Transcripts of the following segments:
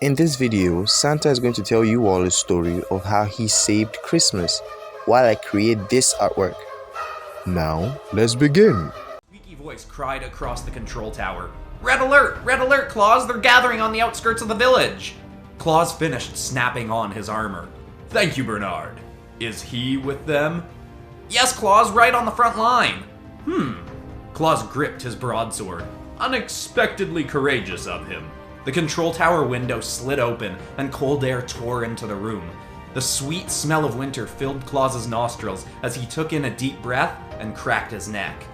In this video, Santa is going to tell you all a story of how he saved Christmas while I create this artwork. Now, let's begin. Squeaky voice cried across the control tower. Red alert, Claus, they're gathering on the outskirts of the village. Claus finished snapping on his armor. Thank you, Bernard. Is he with them? Yes, Claus, right on the front line. Claus gripped his broadsword. Unexpectedly courageous of him. The control tower window slid open, and cold air tore into the room. The sweet smell of winter filled Claus's nostrils as he took in a deep breath and cracked his neck.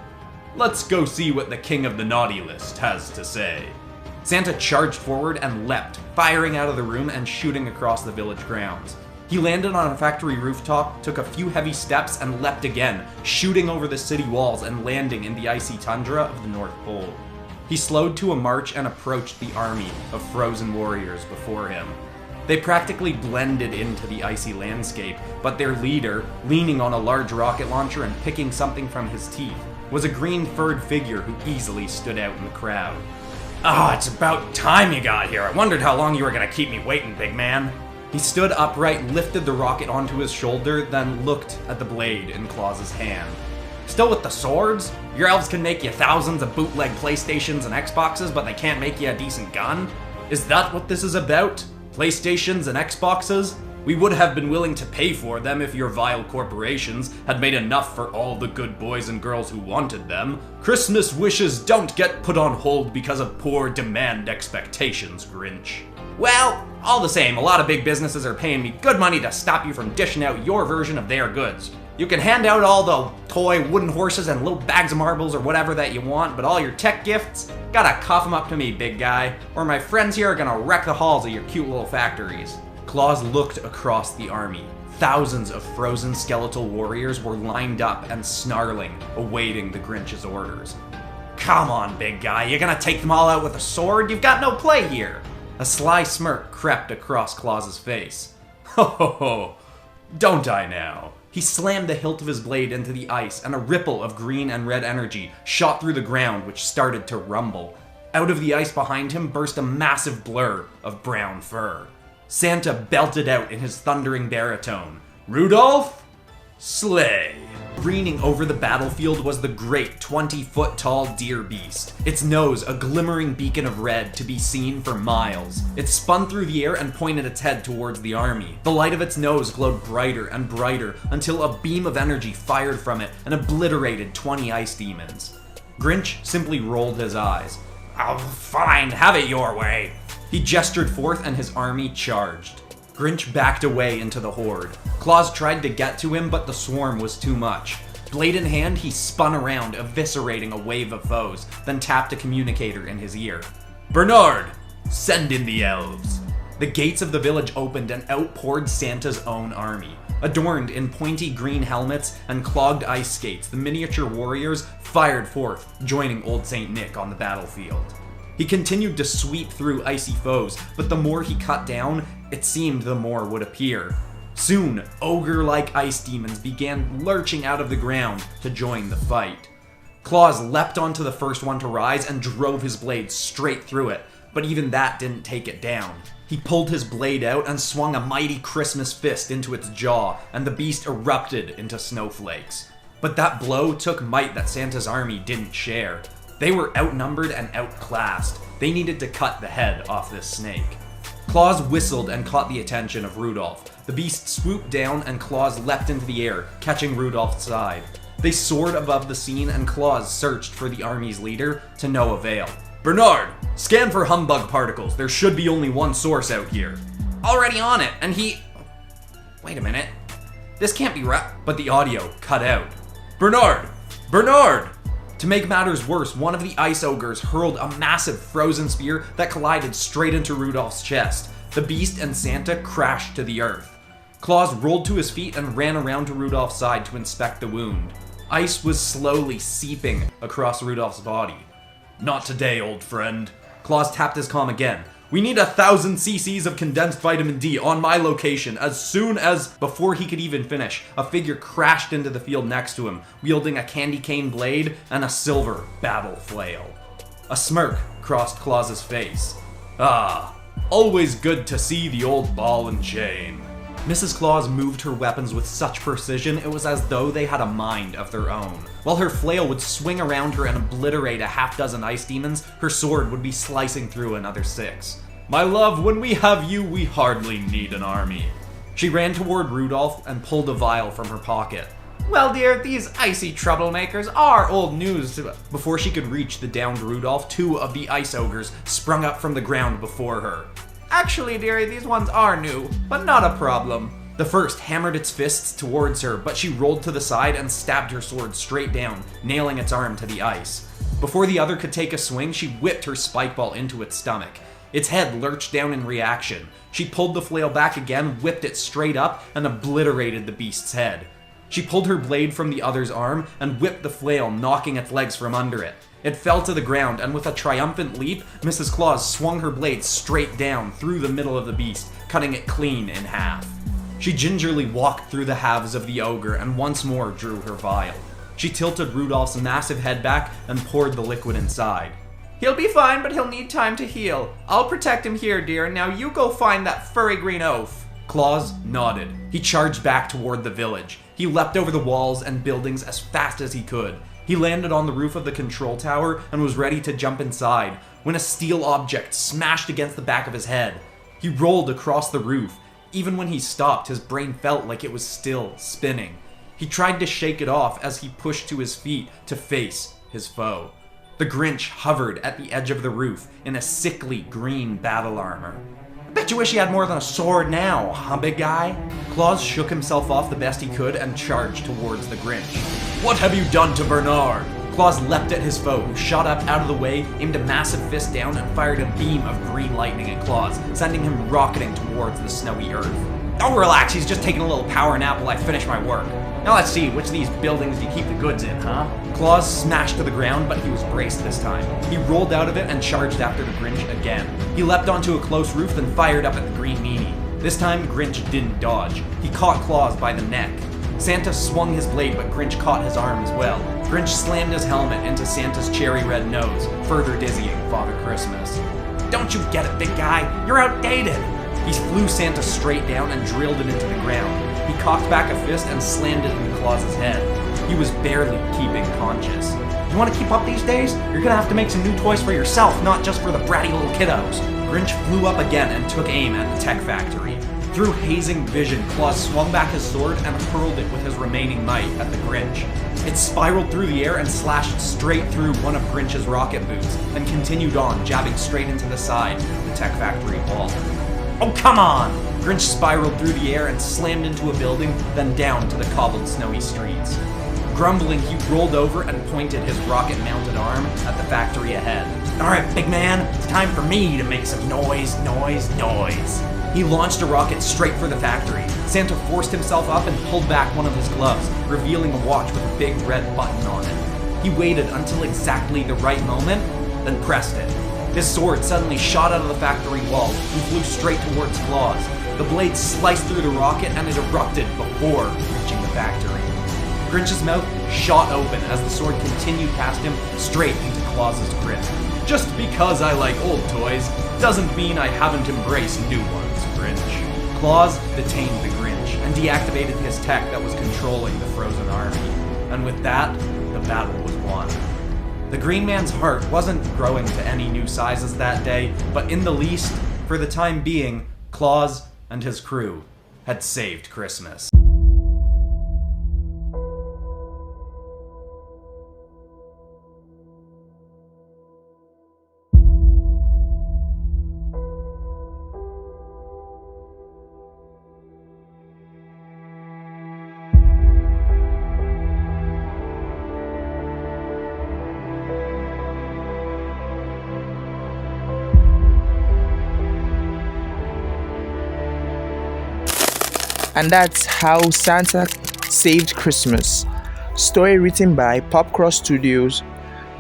Let's go see what the king of the naughty list has to say. Santa charged forward and leapt, firing out of the room and shooting across the village grounds. He landed on a factory rooftop, took a few heavy steps, and leapt again, shooting over the city walls and landing in the icy tundra of the North Pole. He slowed to a march and approached the army of frozen warriors before him. They practically blended into the icy landscape, but their leader, leaning on a large rocket launcher and picking something from his teeth, was a green-furred figure who easily stood out in the crowd. It's about time you got here. I wondered how long you were gonna keep me waiting, big man. He stood upright, lifted the rocket onto his shoulder, then looked at the blade in Claus's hand. Still with the swords? Your elves can make you thousands of bootleg PlayStations and Xboxes, but they can't make you a decent gun? Is that what this is about? PlayStations and Xboxes? We would have been willing to pay for them if your vile corporations had made enough for all the good boys and girls who wanted them. Christmas wishes don't get put on hold because of poor demand expectations, Grinch. Well, all the same, a lot of big businesses are paying me good money to stop you from dishing out your version of their goods. You can hand out all the toy wooden horses and little bags of marbles or whatever that you want, but all your tech gifts, gotta cough them up to me, big guy, or my friends here are gonna wreck the halls of your cute little factories. Claus looked across the army. Thousands of frozen skeletal warriors were lined up and snarling, awaiting the Grinch's orders. Come on, big guy, you gonna take them all out with a sword? You've got no play here. A sly smirk crept across Claus's face. Ho ho ho, don't I now? He slammed the hilt of his blade into the ice, and a ripple of green and red energy shot through the ground, which started to rumble. Out of the ice behind him burst a massive blur of brown fur. Santa belted out in his thundering baritone, Rudolph, slay! Greening over the battlefield was the great 20-foot-tall deer beast, its nose a glimmering beacon of red to be seen for miles. It spun through the air and pointed its head towards the army. The light of its nose glowed brighter and brighter until a beam of energy fired from it and obliterated 20 ice demons. Grinch simply rolled his eyes. Oh, fine, have it your way. He gestured forth and his army charged. Grinch backed away into the horde. Claus tried to get to him, but the swarm was too much. Blade in hand, he spun around, eviscerating a wave of foes, then tapped a communicator in his ear. Bernard, send in the elves. The gates of the village opened and out poured Santa's own army. Adorned in pointy green helmets and clogged ice skates, the miniature warriors fired forth, joining Old Saint Nick on the battlefield. He continued to sweep through icy foes, but the more he cut down, it seemed the more would appear. Soon, ogre-like ice demons began lurching out of the ground to join the fight. Claus leapt onto the first one to rise and drove his blade straight through it, but even that didn't take it down. He pulled his blade out and swung a mighty Christmas fist into its jaw, and the beast erupted into snowflakes. But that blow took might that Santa's army didn't share. They were outnumbered and outclassed. They needed to cut the head off this snake. Claus whistled and caught the attention of Rudolph. The beast swooped down and Claus leapt into the air, catching Rudolph's side. They soared above the scene and Claus searched for the army's leader, to no avail. Bernard, scan for humbug particles. There should be only one source out here. Already on it, and he... Wait a minute. This can't be right. But the audio cut out. Bernard! To make matters worse, one of the ice ogres hurled a massive frozen spear that collided straight into Rudolph's chest. The beast and Santa crashed to the earth. Claus rolled to his feet and ran around to Rudolph's side to inspect the wound. Ice was slowly seeping across Rudolph's body. Not today, old friend. Claus tapped his comm again. We need 1,000 cc's of condensed vitamin D on my location as soon as... Before he could even finish, a figure crashed into the field next to him, wielding a candy cane blade and a silver battle flail. A smirk crossed Claus's face. Always good to see the old ball and chain. Mrs. Claus moved her weapons with such precision it was as though they had a mind of their own. While her flail would swing around her and obliterate a half-dozen ice demons, her sword would be slicing through another 6. My love, when we have you, we hardly need an army. She ran toward Rudolph and pulled a vial from her pocket. Well, dear, these icy troublemakers are old news. Before she could reach the downed Rudolph, 2 of the ice ogres sprung up from the ground before her. Actually, dearie, these ones are new, but not a problem. The first hammered its fists towards her, but she rolled to the side and stabbed her sword straight down, nailing its arm to the ice. Before the other could take a swing, she whipped her spike ball into its stomach. Its head lurched down in reaction. She pulled the flail back again, whipped it straight up, and obliterated the beast's head. She pulled her blade from the other's arm and whipped the flail, knocking its legs from under it. It fell to the ground, and with a triumphant leap, Mrs. Claus swung her blade straight down through the middle of the beast, cutting it clean in half. She gingerly walked through the halves of the ogre and once more drew her vial. She tilted Rudolph's massive head back and poured the liquid inside. He'll be fine, but he'll need time to heal. I'll protect him here, dear. Now you go find that furry green oaf. Claus nodded. He charged back toward the village. He leapt over the walls and buildings as fast as he could. He landed on the roof of the control tower and was ready to jump inside when a steel object smashed against the back of his head. He rolled across the roof. Even when he stopped, his brain felt like it was still spinning. He tried to shake it off as he pushed to his feet to face his foe. The Grinch hovered at the edge of the roof in a sickly green battle armor. I bet you wish you had more than a sword now, huh, big guy? Claus shook himself off the best he could and charged towards the Grinch. What have you done to Bernard? Claus leapt at his foe, who shot up out of the way, aimed a massive fist down, and fired a beam of green lightning at Claus, sending him rocketing towards the snowy earth. Don't relax, he's just taking a little power nap while I finish my work. Now let's see, which of these buildings do you keep the goods in, huh? Claus smashed to the ground, but he was braced this time. He rolled out of it and charged after the Grinch again. He leapt onto a close roof, then fired up at the green meanie. This time, Grinch didn't dodge. He caught Claus by the neck. Santa swung his blade, but Grinch caught his arm as well. Grinch slammed his helmet into Santa's cherry red nose, further dizzying Father Christmas. Don't you get it, big guy? You're outdated! He flew Santa straight down and drilled it into the ground. He cocked back a fist and slammed it into Claus's head. He was barely keeping conscious. You want to keep up these days? You're gonna have to make some new toys for yourself, not just for the bratty little kiddos. Grinch flew up again and took aim at the tech factory. Through hazing vision, Claus swung back his sword and hurled it with his remaining might at the Grinch. It spiraled through the air and slashed straight through one of Grinch's rocket boots, and continued on, jabbing straight into the side of the tech factory wall. Oh, come on! Grinch spiraled through the air and slammed into a building, then down to the cobbled snowy streets. Grumbling, he rolled over and pointed his rocket-mounted arm at the factory ahead. Alright, big man, it's time for me to make some noise. He launched a rocket straight for the factory. Santa forced himself up and pulled back one of his gloves, revealing a watch with a big red button on it. He waited until exactly the right moment, then pressed it. His sword suddenly shot out of the factory wall and flew straight towards Claus. The blade sliced through the rocket and it erupted before reaching the factory. Grinch's mouth shot open as the sword continued past him straight into Claus's grip. Just because I like old toys doesn't mean I haven't embraced new ones, Grinch. Claus detained the Grinch and deactivated his tech that was controlling the frozen army. And with that, the battle was won. The Green Man's heart wasn't growing to any new sizes that day, but in the least, for the time being, Claus and his crew had saved Christmas. And that's how Santa saved Christmas. Story written by Popcross Studios.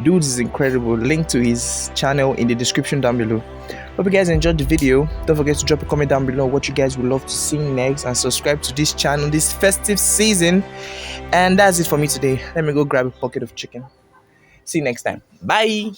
Dude is incredible. Link to his channel in the description down below. Hope you guys enjoyed the video. Don't forget to drop a comment down below what you guys would love to see next, and subscribe to this channel this festive season. And that's it for me today. Let me go grab a pocket of chicken. See you next time. Bye.